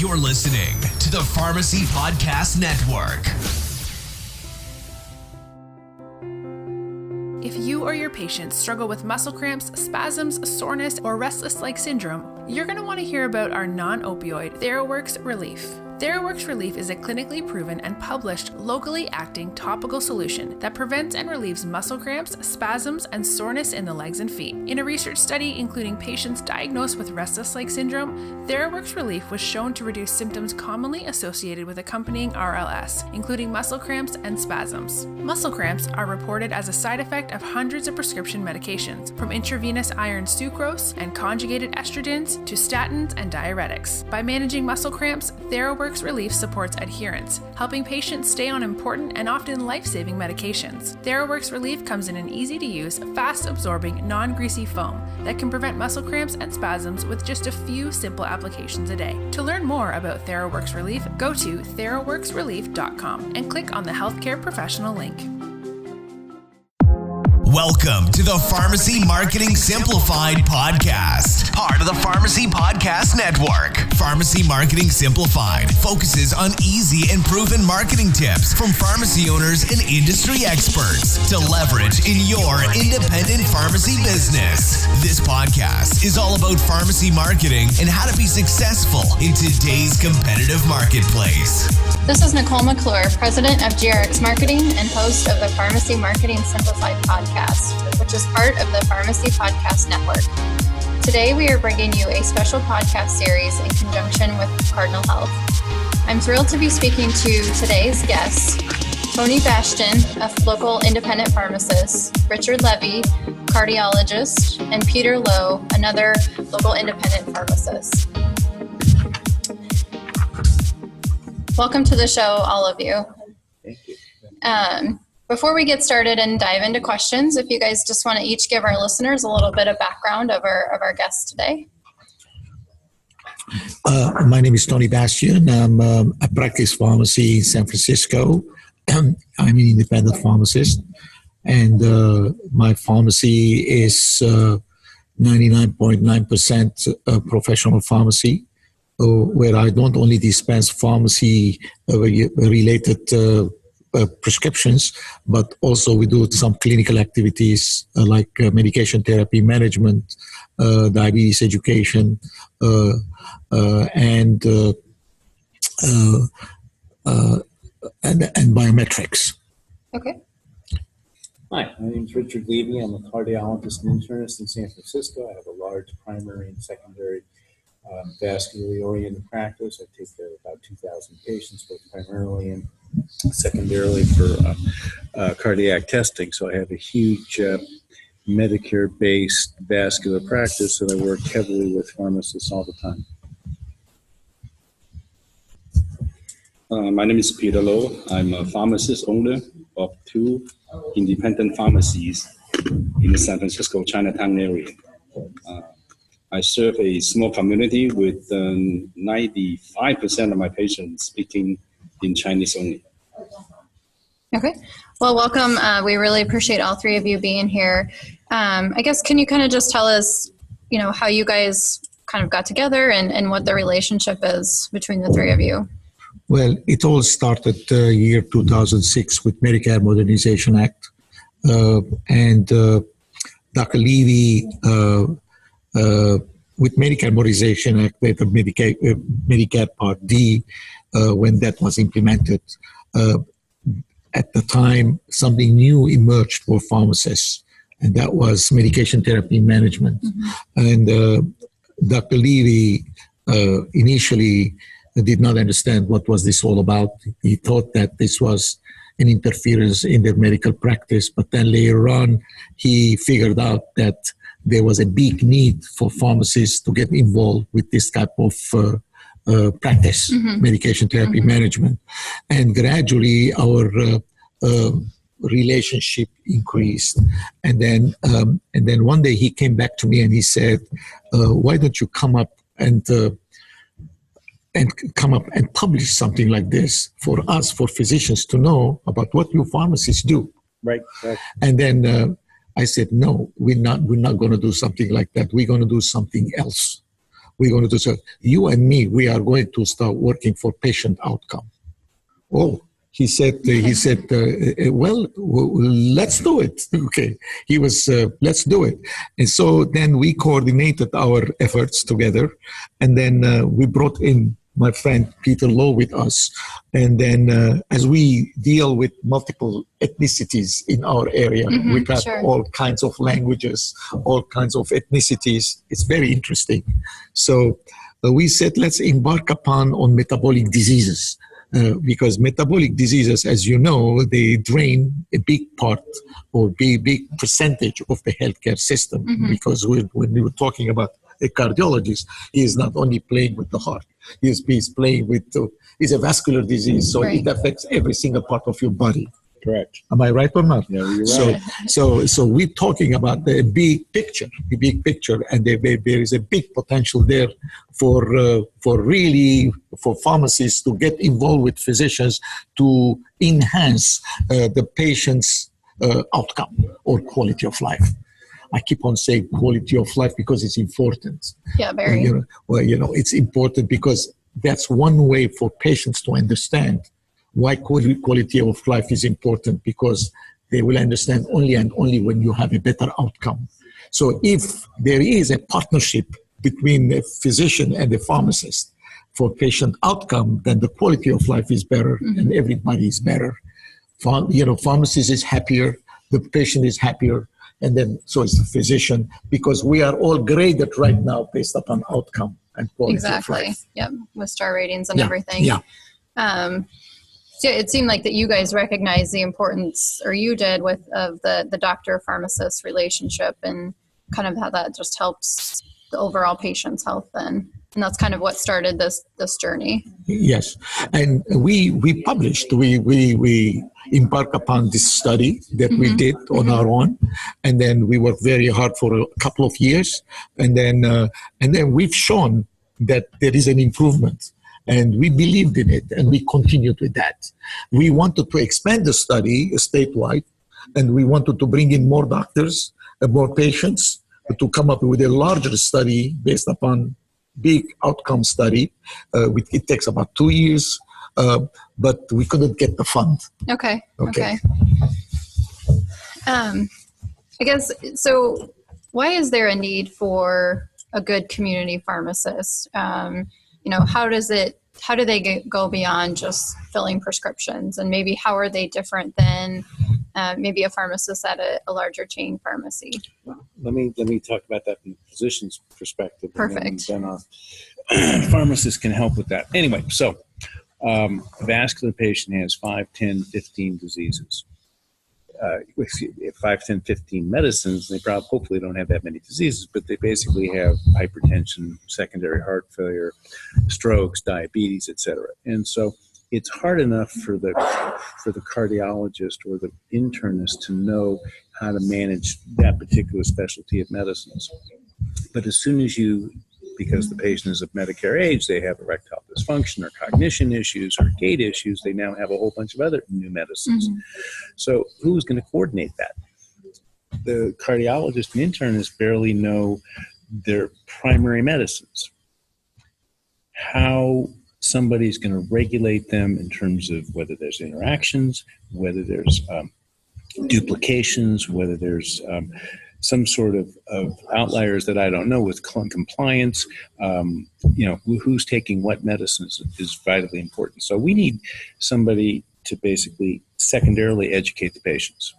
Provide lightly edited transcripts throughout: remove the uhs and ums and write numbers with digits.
You're listening to the Pharmacy Podcast Network. If you or your patients struggle with muscle cramps, spasms, soreness, or restless leg syndrome, you're going to want to hear about our non-opioid TheraWorks Relief. TheraWorks Relief is a clinically proven and published locally acting topical solution that prevents and relieves muscle cramps, spasms, and soreness in the legs and feet. In a research study including patients diagnosed with restless leg syndrome, TheraWorks Relief was shown to reduce symptoms commonly associated with accompanying RLS, including muscle cramps and spasms. Muscle cramps are reported as a side effect of hundreds of prescription medications, from intravenous iron sucrose and conjugated estrogens to statins and diuretics. By managing muscle cramps, TheraWorks Relief supports adherence, helping patients stay on important and often life-saving medications. TheraWorks Relief comes in an easy-to-use, fast-absorbing, non-greasy foam that can prevent muscle cramps and spasms with just a few simple applications a day. To learn more about TheraWorks Relief, go to theraworksrelief.com and click on the Healthcare Professional link. Welcome to the Pharmacy Marketing Simplified podcast, part of the Pharmacy Podcast Network. Pharmacy Marketing Simplified focuses on easy and proven marketing tips from pharmacy owners and industry experts to leverage in your independent pharmacy business. This podcast is all about pharmacy marketing and how to be successful in today's competitive marketplace. This is Nicolle McClure, president of GRX Marketing and host of the Pharmacy Marketing Simplified podcast, which is part of the Pharmacy Podcast Network. Today, we are bringing you a special podcast series in conjunction with Cardinal Health. I'm thrilled to be speaking to today's guests, Tony Bastian, a local independent pharmacist, Richard Levy, cardiologist, and Peter Lowe, another local independent pharmacist. Welcome to the show, all of you. Thank you. Before we get started and dive into questions, if you guys just want to each give our listeners a little bit of background of our guests today. My name is Tony Bastian. I practice pharmacy in San Francisco. I'm an independent pharmacist, and my pharmacy is 99.9% professional pharmacy, where I don't only dispense pharmacy-related prescriptions, but also we do some clinical activities like medication therapy management, diabetes education, and biometrics. Okay. Hi, my name is Richard Levy. I'm a cardiologist and internist in San Francisco. I have a large primary and secondary vascularly oriented practice. I take care of about 2,000 patients, both primarily and secondarily for cardiac testing. So I have a huge Medicare-based vascular practice that I work heavily with pharmacists all the time. My name is Peter Lowe. I'm a pharmacist owner of 2 independent pharmacies in the San Francisco Chinatown area. I serve a small community with 95% of my patients speaking in Chinese only. Okay. Well, welcome. We really appreciate all three of you being here. I guess, can you kind of just tell us, how you guys kind of got together and what the relationship is between the three of you? Well, it all started year 2006 with Medicare Modernization Act. And Dr. Levy, with Medicare Modernization Act, the Medicare Part D, when that was implemented, at the time, something new emerged for pharmacists, and that was medication therapy management. Mm-hmm. And Dr. Levy initially did not understand what was this all about. He thought that this was an interference in their medical practice, but then later on, he figured out that there was a big need for pharmacists to get involved with this type of practice, mm-hmm. medication therapy mm-hmm. management. And gradually our relationship increased. And then one day he came back to me and he said, why don't you come up and publish something like this for us, for physicians to know about what you pharmacists do. Right. And then I said, no, we're not going to do something like that. We're going to do something else. we're going to do so. You and me, we are going to start working for patient outcome. Oh, he said, well, let's do it. Okay. He was, let's do it. And so then we coordinated our efforts together. And then we brought in my friend Peter Lowe with us. And then as we deal with multiple ethnicities in our area, we've got all kinds of languages, all kinds of ethnicities. It's very interesting. So we said, let's embark upon on metabolic diseases. Because metabolic diseases, as you know, they drain a big part or big percentage of the healthcare system. Because when we were talking about a cardiologist, he is not only playing with the heart, he's playing with, it's a vascular disease, so it affects every single part of your body. Correct. Am I right or not? Yeah, you're right. So we're talking about the big picture, and there is a big potential there for pharmacists to get involved with physicians to enhance the patient's outcome or quality of life. I keep on saying quality of life because it's important. Yeah, very. It's important because that's one way for patients to understand why quality of life is important, because they will understand only and only when you have a better outcome. So if there is a partnership between the physician and the pharmacist for patient outcome, then the quality of life is better and everybody is better. Pharmacist is happier, the patient is happier, and then so is the physician, because we are all graded right now based upon outcome and quality of life. Yep, with star ratings and everything. Yeah. So it seemed like that you guys recognized the importance, or you did, of the doctor-pharmacist relationship, and kind of how that just helps the overall patient's health then. And that's kind of what started this journey. Yes, and we published, we embarked upon this study that we did on our own, and then we worked very hard for a couple of years, and then we've shown that there is an improvement. And we believed in it, and we continued with that. We wanted to expand the study statewide, and we wanted to bring in more doctors and more patients to come up with a larger study based upon big outcome study. It takes about 2 years, but we couldn't get the fund. Okay. I guess, so why is there a need for a good community pharmacist? How do they go beyond just filling prescriptions, and maybe how are they different than maybe a pharmacist at a larger chain pharmacy? Let me talk about that from the physician's perspective. Perfect. And then our pharmacist can help with that. Anyway, so a vascular patient has 5, 10, 15 diseases. 5, 10, 15 medicines. They hopefully don't have that many diseases, but they basically have hypertension, secondary heart failure, strokes, diabetes, etc. And so it's hard enough for the cardiologist or the internist to know how to manage that particular specialty of medicines. But as soon as because the patient is of Medicare age, they have erectile dysfunction or cognition issues or gait issues, they now have a whole bunch of other new medicines. So who's going to coordinate that? The cardiologist and internist barely know their primary medicines. How somebody's going to regulate them in terms of whether there's interactions, whether there's duplications, whether there's some sort of outliers that I don't know with compliance, who's taking what medicines is vitally important. So we need somebody to basically secondarily educate the patients.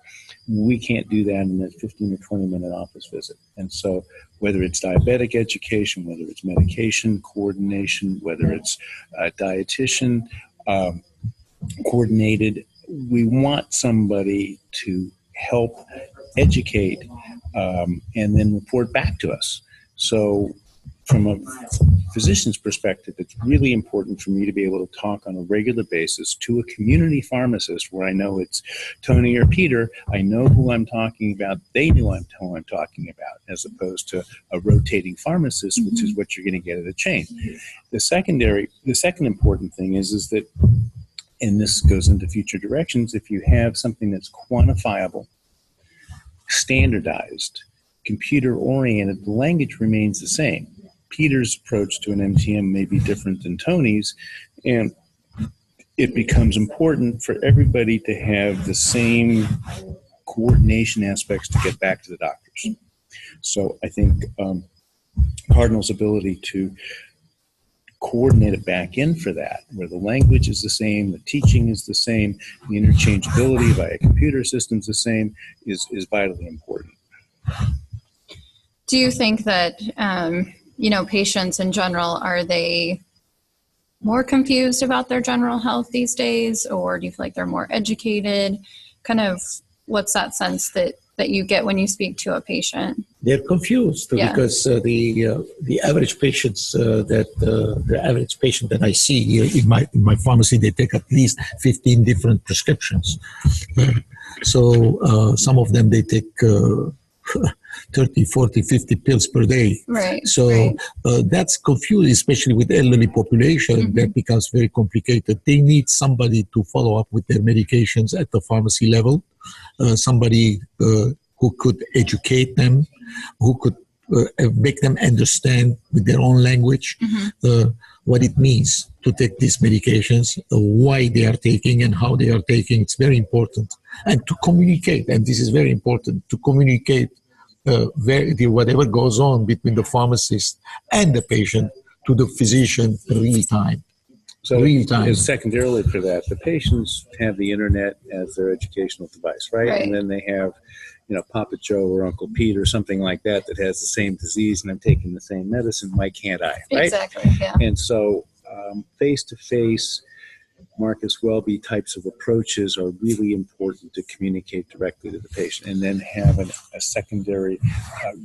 We can't do that in a 15 or 20 minute office visit. And so whether it's diabetic education, whether it's medication coordination, whether it's dietitian coordinated, we want somebody to help educate and then report back to us. So from a physician's perspective, it's really important for me to be able to talk on a regular basis to a community pharmacist where I know it's Tony or Peter. I know who I'm talking about. They know who I'm talking about, as opposed to a rotating pharmacist, which is what you're going to get at a chain. The second important thing is that, and this goes into future directions, if you have something that's quantifiable, standardized, computer-oriented, the language remains the same. Peter's approach to an MTM may be different than Tony's, and it becomes important for everybody to have the same coordination aspects to get back to the doctors. So I think Cardinal's ability to coordinate it back in for that, where the language is the same, the teaching is the same, the interchangeability via computer systems the same, is vitally important. Do you think that, patients in general, are they more confused about their general health these days, or do you feel like they're more educated? Kind of what's that sense that you get when you speak to a patient? They're confused because the average patients the average patient that I see in my pharmacy, they take at least 15 different prescriptions. So some of them they take 30, 40, 50 pills per day. Right. So that's confusing, especially with elderly population. That becomes very complicated. They need somebody to follow up with their medications at the pharmacy level, somebody who could educate them, who could make them understand with their own language what it means to take these medications, why they are taking and how they are taking. It's very important. And to communicate, and this is very important, to communicate whatever goes on between the pharmacist and the patient to the physician real time. So secondarily for that, the patients have the internet as their educational device, right? And then they have, Papa Joe or Uncle Pete or something like that has the same disease, and I'm taking the same medicine. Why can't I? Right? Exactly. Yeah. And so face-to-face Marcus Welby types of approaches are really important to communicate directly to the patient, and then have a secondary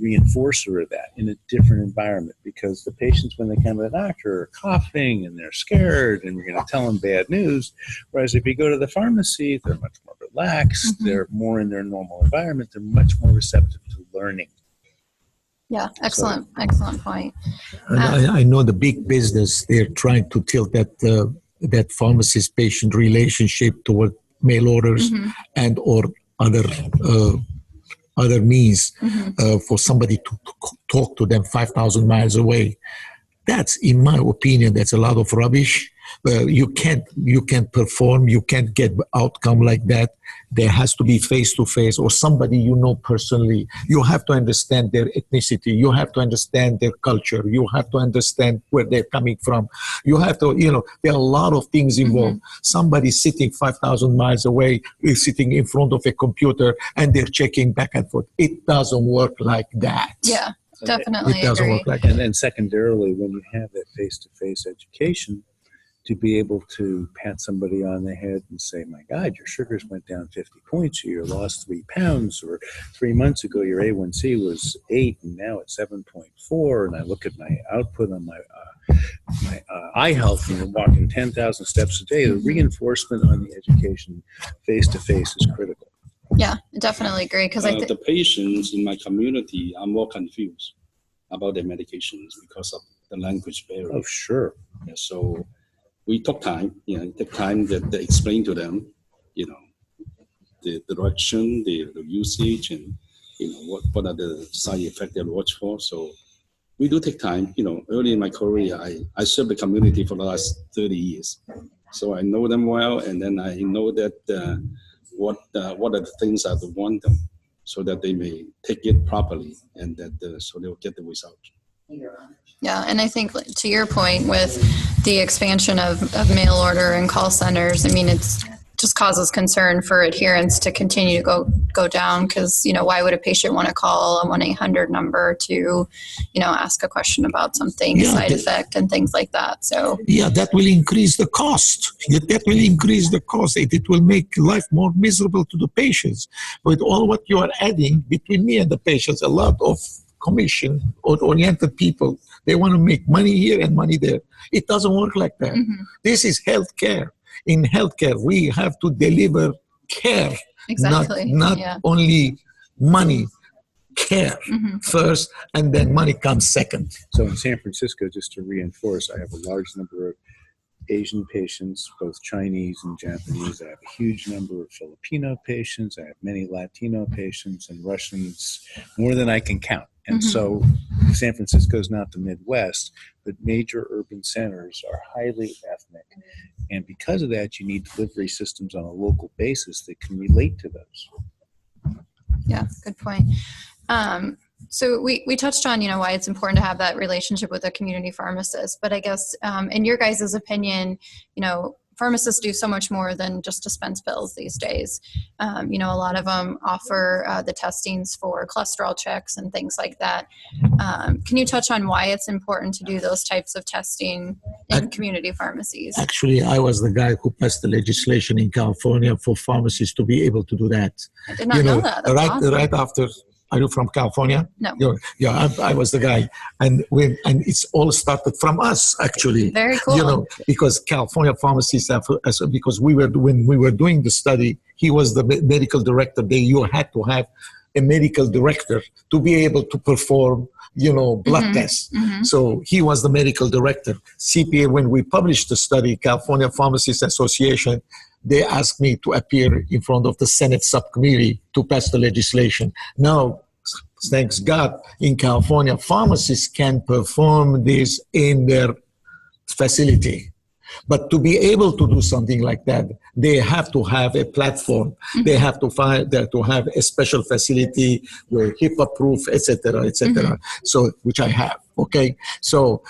reinforcer of that in a different environment, because the patients, when they come to the doctor, are coughing and they're scared and you're going to tell them bad news. Whereas if you go to the pharmacy, they're much more relaxed, they're more in their normal environment, they're much more receptive to learning. Yeah, excellent point. I know the big business, they're trying to tilt that pharmacist-patient relationship toward mail orders and or other means for somebody to talk to them 5,000 miles away. That's, in my opinion, that's a lot of rubbish. You can't perform, you can't get outcome like that. There has to be face-to-face or somebody you know personally. You have to understand their ethnicity. You have to understand their culture. You have to understand where they're coming from. You have to, there are a lot of things involved. Somebody sitting 5,000 miles away is sitting in front of a computer and they're checking back and forth. It doesn't work like that. Yeah, definitely. It doesn't work like that. And then secondarily, when you have that face-to-face education, to be able to pat somebody on the head and say, my God, your sugars went down 50 points, or you lost 3 pounds, or 3 months ago your A1C was 8 and now it's 7.4, and I look at my output on my eye health and you're walking 10,000 steps a day. The reinforcement on the education face-to-face is critical. Yeah, I definitely agree. Because the patients in my community are more confused about their medications because of the language barrier. Oh, sure. Yeah, so we took time, take time to explain to them, the direction, the usage, and what are the side effects they watch for. So we do take time. Early in my career, I served the community for the last 30 years, so I know them well, and then I know that what are the things I want them, so that they may take it properly, and that so they'll get the result. Yeah, and I think to your point with the expansion of mail order and call centers, I mean, it's just causes concern for adherence to continue to go down, because, why would a patient want to call a 1-800 number to, ask a question about something, side effect and things like that. So that will increase the cost. That will increase the cost. It will make life more miserable to the patients. With all what you are adding between me and the patients, a lot of commission-oriented people, they want to make money here and money there. It doesn't work like that. This is healthcare. In healthcare, we have to deliver care, not only money. Care first, and then money comes second. So in San Francisco, just to reinforce, I have a large number of Asian patients, both Chinese and Japanese. I have a huge number of Filipino patients. I have many Latino patients and Russians, more than I can count. And so San Francisco is not the Midwest, but major urban centers are highly ethnic. And because of that, you need delivery systems on a local basis that can relate to those. Yeah, good point. So we touched on, why it's important to have that relationship with a community pharmacist, but I guess in your guys' opinion, pharmacists do so much more than just dispense pills these days. A lot of them offer the testings for cholesterol checks and things like that. Can you touch on why it's important to do those types of testing in community pharmacies? Actually, I was the guy who passed the legislation in California for pharmacists to be able to do that. I did not know that. That's awesome. Right after. Are you from California? No. Yeah, I was the guy, and it's all started from us actually. Very cool. Because California pharmacists because when we were doing the study, he was the medical director. You had to have a medical director to be able to perform blood tests. So he was the medical director. CPA, when we published the study, California Pharmacists Association, they asked me to appear in front of the Senate subcommittee to pass the legislation. Now, thanks God, in California, pharmacists can perform this in their facility. But to be able to do something like that, they have to have a platform. They have to have a special facility where HIPAA-proof, et cetera, so which I have. Okay, so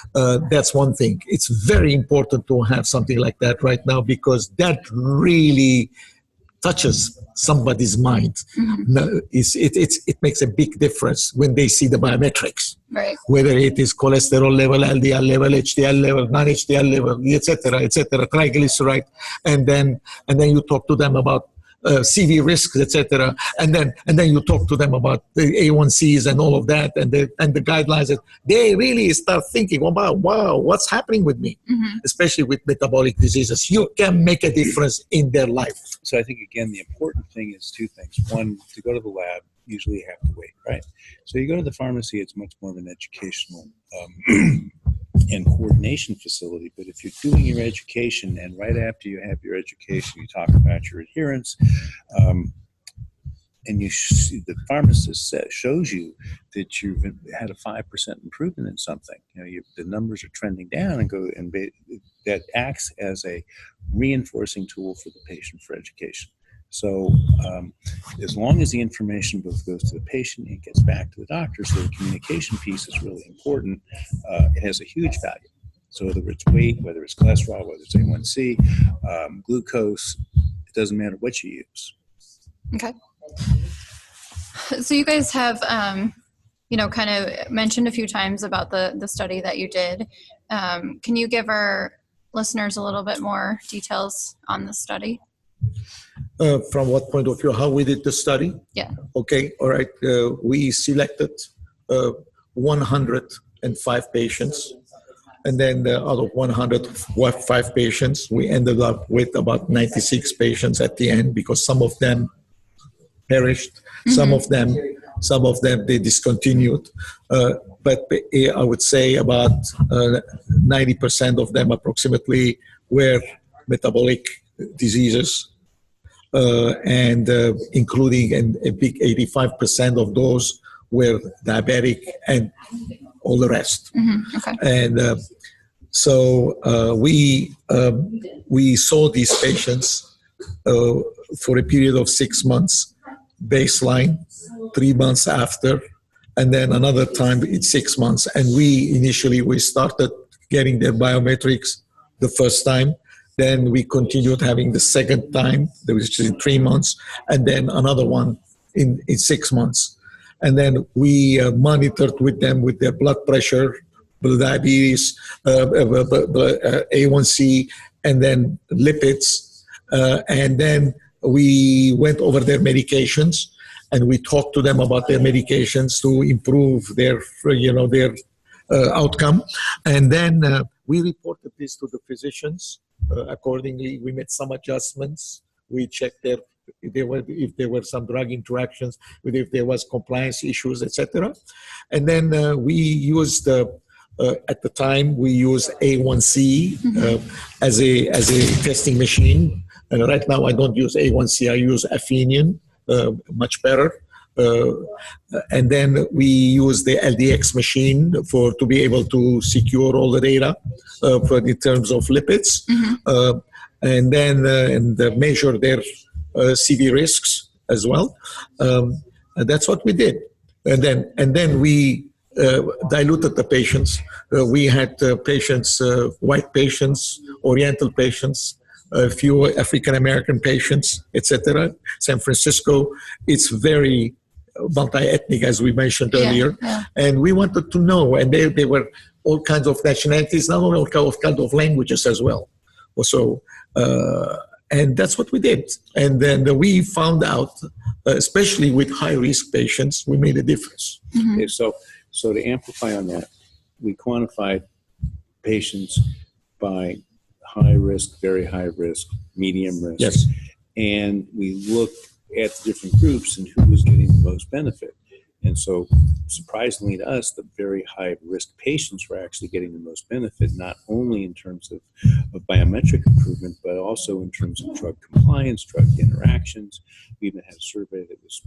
that's one thing. It's very important to have something like that right now because that really touches somebody's mind. It makes a big difference when they see the biometrics, right? Whether it is cholesterol level, LDL level, HDL level, non-HDL level, etc., triglyceride, and then you talk to them about CV risks, etc., and then you talk to them about the A1Cs and all of that, and the guidelines. That they really start thinking about, wow, what's happening with me, especially with metabolic diseases. You can make a difference in their life. So I think, again, the important thing is two things. One, to go to the lab, usually you have to wait, right? So you go to the pharmacy, it's much more of an educational and coordination facility. But if you're doing your education and right after you have your education, you talk about your adherence, and the pharmacist shows you that you've had a 5% improvement in something. The numbers are trending down and that acts as a reinforcing tool for the patient for education. So as long as the information both goes to the patient and gets back to the doctor, so the communication piece is really important, it has a huge value. So whether it's weight, whether it's cholesterol, whether it's A1C, glucose, it doesn't matter what you use. Okay. So you guys have, kind of mentioned a few times about the study that you did. Can you give our listeners a little bit more details on the study? From what point of view, how we did the study? Yeah. Okay, all right. We selected 105 patients. And then out of 105 patients, we ended up with about 96 patients at the end because some of them perished, some of them they discontinued. But I would say about 90% of them approximately were metabolic diseases, and including a big 85% of those were diabetic and all the rest. Okay. And so we saw these patients for a period of 6 months, baseline, 3 months after, and then another time it's 6 months. And we started getting their biometrics the first time. Then we continued having the second time, which is in 3 months, and then another one in 6 months. And then we monitored with them with their blood pressure, blood diabetes, A1C, and then lipids. And then we went over their medications, and we talked to them about their medications to improve their outcome. And then we reported this to the physicians. Accordingly, we made some adjustments. We checked if there were some drug interactions, if there was compliance issues, etc. And then we used at the time we used A1C as a testing machine. And right now I don't use A1C. I use Athenian, much better. And then we use the LDX machine to be able to secure all the data in terms of lipids, and then measure their CV risks as well. And that's what we did. And then we diluted the patients. We had patients, white patients, Oriental patients, a few African American patients, etc. San Francisco, it's very multi-ethnic, as we mentioned earlier. And we wanted to know, and they were all kinds of nationalities, not only all kinds of languages as well. So, and that's what we did. And then we found out, especially with high-risk patients, we made a difference. Okay, so to amplify on that, we quantified patients by high risk, very high risk, medium risk. Yes. And we looked at the different groups and who was getting the most benefit. And so, surprisingly to us, the very high risk patients were actually getting the most benefit, not only in terms of biometric improvement, but also in terms of drug compliance, drug interactions. We even had a survey that was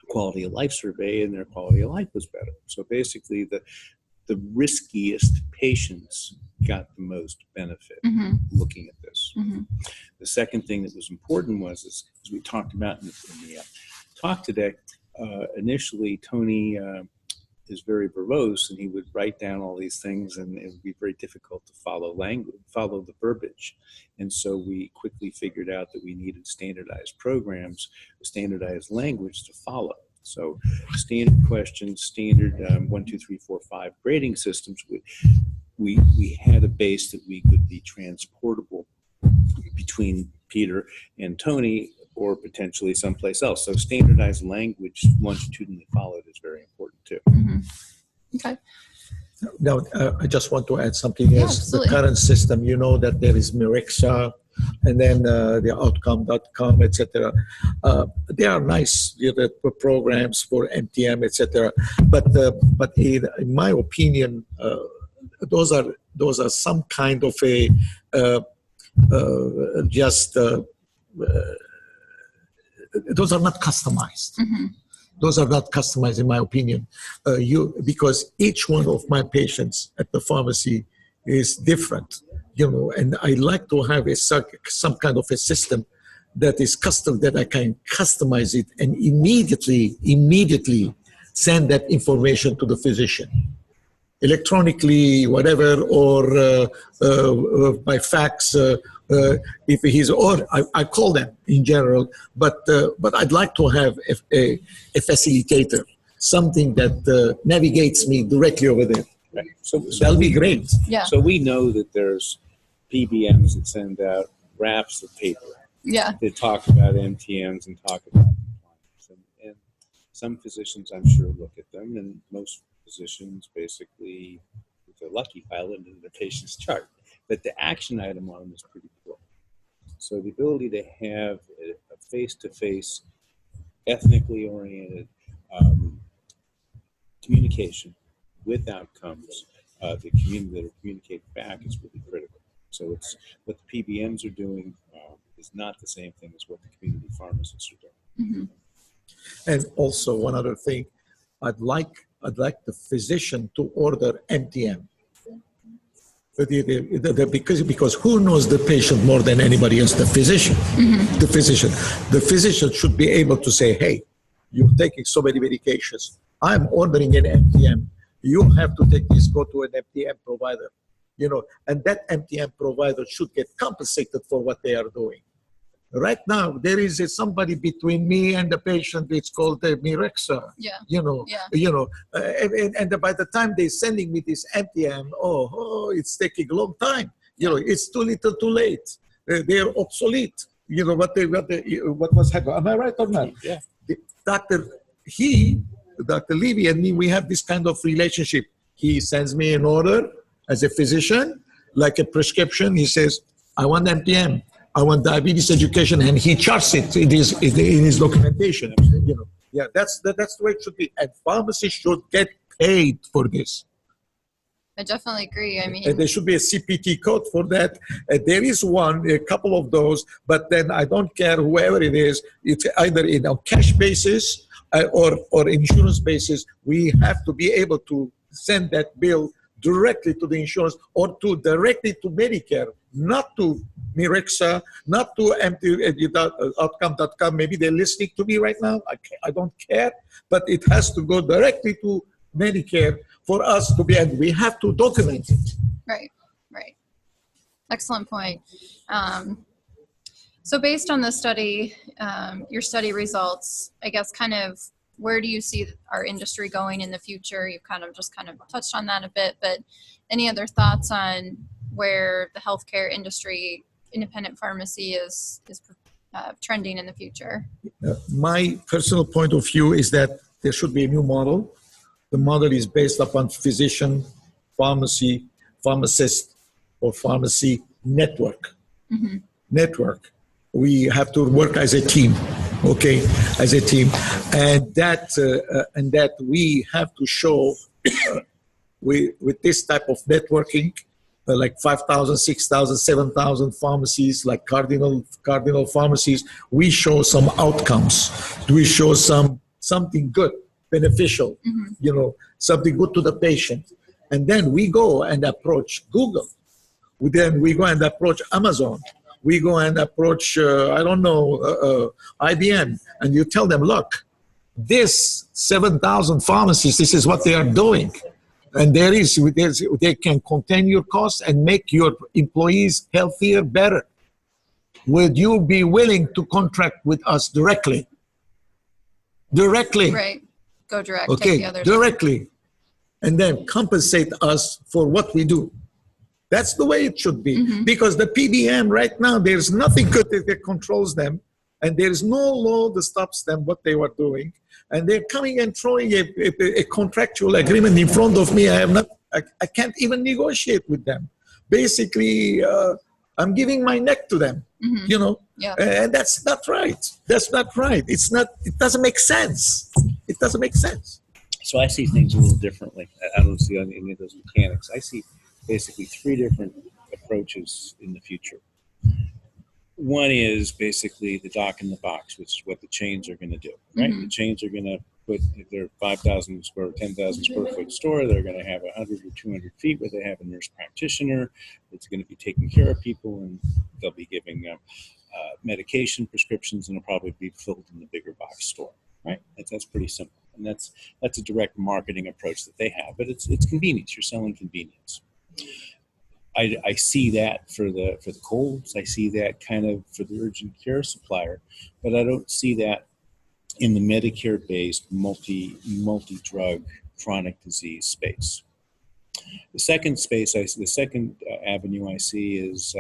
quality of life survey, and their quality of life was better. So basically, the riskiest patients got the most benefit looking at this. The second thing that was important was, as we talked about in the talk today, initially Tony is very verbose, and he would write down all these things, and it would be very difficult to follow the verbiage. And so we quickly figured out that we needed standardized programs, standardized language to follow. So standard questions, standard 1, 2, 3, 4, 5 grading systems. We had a base that we could be transportable between Peter and Tony, or potentially someplace else. So standardized language longitudinally followed is very important too. Okay. Now, I just want to add something else. The current system, you know that there is Mirixa, and then the outcome.com, etc. They are nice, the programs for MTM, etc. But in my opinion, those are some kind of a those are not customized. Those are not customized, in my opinion. Because each one of my patients at the pharmacy is different, and I like to have some kind of a system that is custom, that I can customize it and immediately send that information to the physician. Electronically, whatever, or by fax, if he's, or I call them in general, but I'd like to have a facilitator, something that navigates me directly over there. Right. So that'll be great. Yeah. So we know that there's PBMs that send out wraps of paper. Yeah. That talk about MTMs and talk about compliance. And some physicians, I'm sure, look at them, and most physicians basically, if they're lucky, file it into their patient's chart. But the action item on them is pretty cool. So the ability to have a face-to-face, ethnically oriented communication with outcomes, the community that are communicated back is really critical. So it's what the PBMs are doing is not the same thing as what the community pharmacists are doing. And also one other thing, I'd like the physician to order MTM. Because who knows the patient more than anybody else? The physician. The physician should be able to say, hey, you're taking so many medications. I'm ordering an MTM. You have to take this, go to an MTM provider. And that MTM provider should get compensated for what they are doing. Right now, there is somebody between me and the patient. It's called Mirixa. And by the time they're sending me this MTM, it's taking a long time. It's too little, too late. They're obsolete. What was happening? Am I right or not? Yeah. Dr. Levy and me, we have this kind of relationship. He sends me an order as a physician, like a prescription. He says, I want MTM. I want diabetes education, and he charts it in his documentation. That's the way it should be. And pharmacists should get paid for this. I definitely agree. I mean, and there should be a CPT code for that. There is a couple of those, but then I don't care whoever it is. It's either in a cash basis or insurance basis, we have to be able to send that bill directly to the insurance or directly to Medicare, not to Mirixa, not to outcome.com. Maybe they're listening to me right now. I don't care, but it has to go directly to Medicare for us to be, and we have to document it. Right. Excellent point. So based on the study, your study results, I guess kind of where do you see our industry going in the future? You've kind of touched on that a bit, but any other thoughts on where the healthcare industry, independent pharmacy is trending in the future? My personal point of view is that there should be a new model. The model is based upon physician, pharmacy, pharmacist, or pharmacy network. Mm-hmm. Network. We have to work as a team, okay, as a team, and that we have to show with this type of networking, like 5,000, 6,000, 7,000 pharmacies, like Cardinal pharmacies, we show some outcomes. We show something good, beneficial, Mm-hmm. Something good to the patient, and then we go and approach Google. Then we go and approach Amazon. We go and approach, IBM, and you tell them, look, this 7,000 pharmacies, this is what they are doing. And they can contain your costs and make your employees healthier, better. Would you be willing to contract with us directly? Directly. Right. Go direct. Okay, take the others. directly. And then compensate us for what we do. That's the way it should be. Mm-hmm. Because the PBM right now, there's nothing good that controls them. And there's no law that stops them what they were doing. And they're coming and throwing a contractual agreement in front of me. I can't even negotiate with them. Basically, I'm giving my neck to them, Mm-hmm. Yeah. And that's not right. That's not right. It doesn't make sense. It doesn't make sense. So I see things a little differently. I don't see any of those mechanics. I see basically three different approaches in the future. One is basically the doc in the box, which is what the chains are going to do, right? Mm-hmm. The chains are going to put their 5,000 square, 10,000 square foot store. They're going to have 100 or 200 feet where they have a nurse practitioner that's going to be taking care of people, and they'll be giving medication prescriptions, and it'll probably be filled in the bigger box store, right? That's pretty simple, and that's a direct marketing approach that they have. But it's convenience. You're selling convenience. I see that for the colds. I see that kind of for the urgent care supplier, but I don't see that in the Medicare-based multi-drug chronic disease space. The second avenue I see is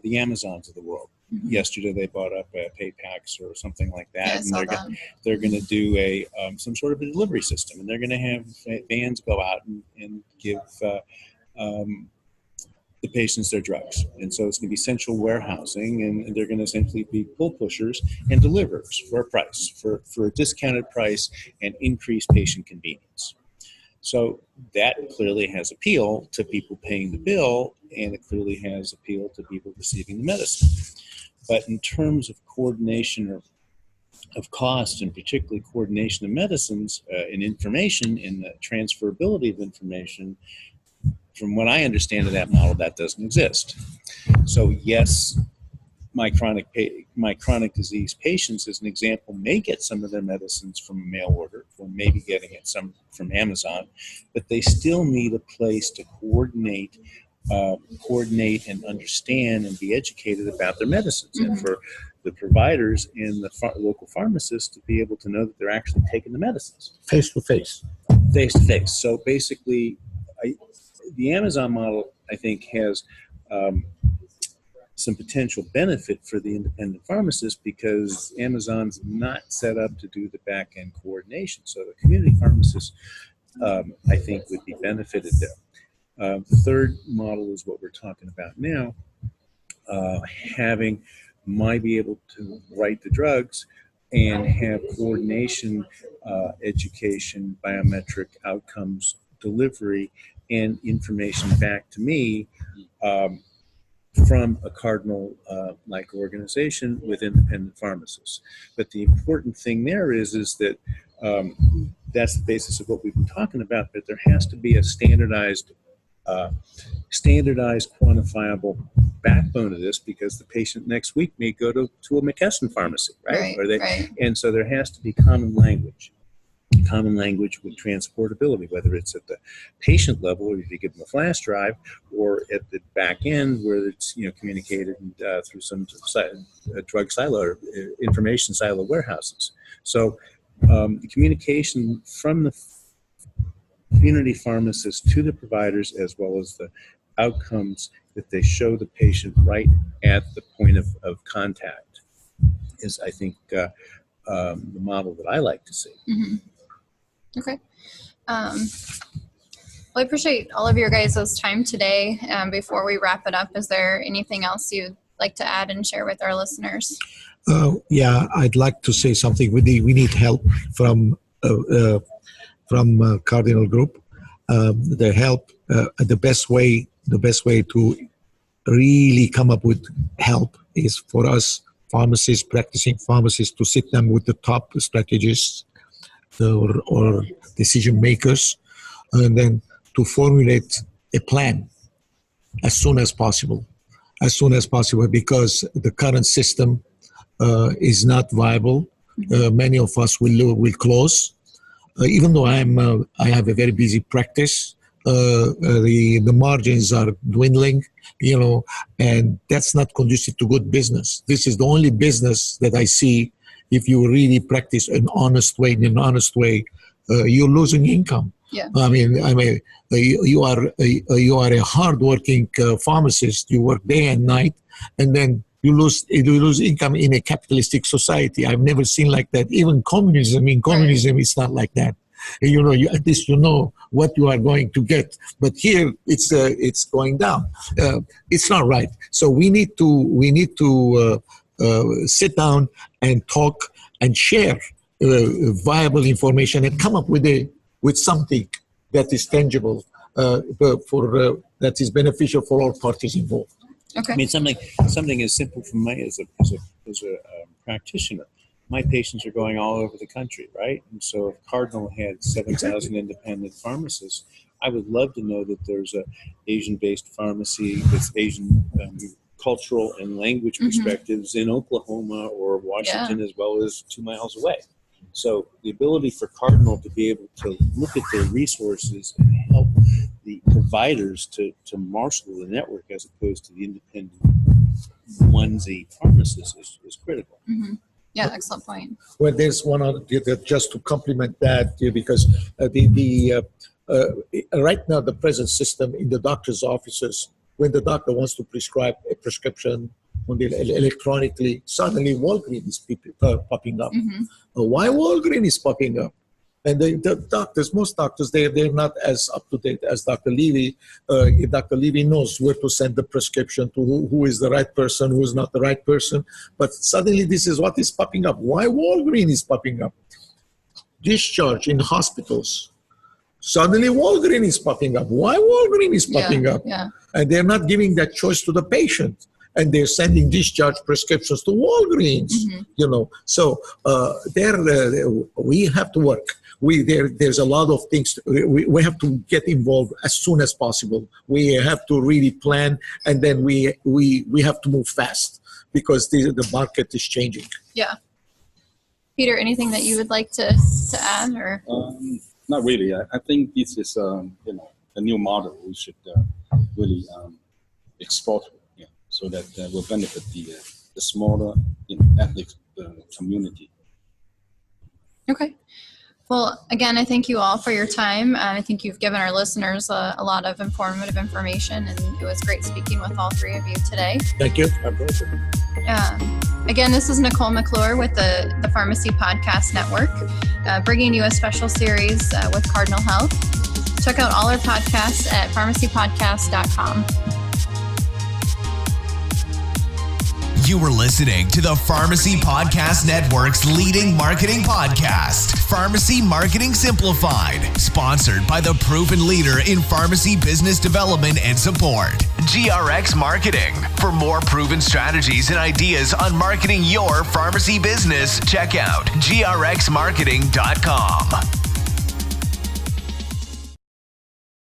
the Amazons of the world. Mm-hmm. Yesterday they bought up PayPax or something like that, Yeah, I and saw that. they're going to do some sort of a delivery system, and they're going to have vans go out and give the patients their drugs. And so it's going to be central warehousing, and they're going to essentially be pull pushers and deliverers for a price, for a discounted price and increased patient convenience. So that clearly has appeal to people paying the bill, and it clearly has appeal to people receiving the medicine. But in terms of coordination of cost, and particularly coordination of medicines and information and the transferability of information, from what I understand of that model, that doesn't exist. So yes, my chronic disease patients, as an example, may get some of their medicines from a mail order, or maybe getting it some from Amazon, but they still need a place to coordinate and understand and be educated about their medicines, Mm-hmm. and for the providers and the local pharmacists to be able to know that they're actually taking the medicines. Face to face. Face to face. So basically, the Amazon model, I think, has some potential benefit for the independent pharmacist, because Amazon's not set up to do the back end coordination. So the community pharmacists, I think, would be benefited there. The third model is what we're talking about now, having be able to write the drugs and have coordination, education, biometric outcomes, delivery, and information back to me from a Cardinal like organization with independent pharmacists. But the important thing there is that that's the basis of what we've been talking about, but there has to be a standardized, quantifiable backbone of this, because the patient next week may go to a McKesson pharmacy, right? Right. And so there has to be common language with transportability, whether it's at the patient level, if you give them a flash drive, or at the back end where it's communicated through some drug silo or information silo warehouses. So the communication from the community pharmacists to the providers, as well as the outcomes that they show the patient right at the point of contact, is, I think, the model that I like to see. Mm-hmm. Okay. Well, I appreciate all of your guys' time today. Before we wrap it up, is there anything else you'd like to add and share with our listeners? Yeah, I'd like to say something. We need help from Cardinal Group. The help, the best way to really come up with help is for us pharmacists, practicing pharmacists, to sit down with the top strategists or decision makers, and then to formulate a plan as soon as possible, because the current system is not viable. Many of us will close. Even though I have a very busy practice, the margins are dwindling, and that's not conducive to good business. This is the only business that I see. If you really practice in an honest way, you're losing income. Yeah. I mean, you are a hardworking pharmacist. You work day and night, and then you lose income in a capitalistic society. I've never seen like that. Even communism. In communism, it's not like that. At least you know what you are going to get. But here, it's going down. It's not right. So we need to sit down and talk and share viable information and come up with something that is tangible that is beneficial for all parties involved. Okay. I mean, something as simple for me as a practitioner. My patients are going all over the country, right? And so if Cardinal had 7,000 independent pharmacists, I would love to know that there's a Asian-based pharmacy with Asian cultural and language perspectives in Oklahoma or Washington, as well as 2 miles away. So the ability for Cardinal to be able to look at their resources and help the providers to marshal the network as opposed to the independent onesie pharmacists is critical. Mm-hmm. Yeah, excellent point. Well, there's one other, just to complement that, because right now the present system in the doctor's offices, when the doctor wants to prescribe a prescription electronically, suddenly Walgreens is popping up. Mm-hmm. Why Walgreens is popping up? And most doctors, they're not as up to date as Dr. Levy. Dr. Levy knows where to send the prescription to who is the right person, who is not the right person. But suddenly this is what is popping up. Why Walgreens is popping up? Discharge in hospitals. Suddenly Walgreens is popping up. Why Walgreens is popping up? Yeah. And they're not giving that choice to the patient. And they're sending discharge prescriptions to Walgreens, So we have to work. There's a lot of things. We have to get involved as soon as possible. We have to really plan, and then we have to move fast because the market is changing. Yeah. Peter, anything that you would like to add, or? Not really. I think this is a new model we should really explore, so that will benefit the smaller ethnic community. Okay. Well, again, I thank you all for your time. I think you've given our listeners a lot of informative information, and it was great speaking with all three of you today. Thank you. Again, this is Nicolle McClure with the Pharmacy Podcast Network, bringing you a special series with Cardinal Health. Check out all our podcasts at pharmacypodcast.com. You were listening to the Pharmacy Podcast Network's leading marketing podcast, Pharmacy Marketing Simplified, sponsored by the proven leader in pharmacy business development and support, GRX Marketing. For more proven strategies and ideas on marketing your pharmacy business, check out grxmarketing.com.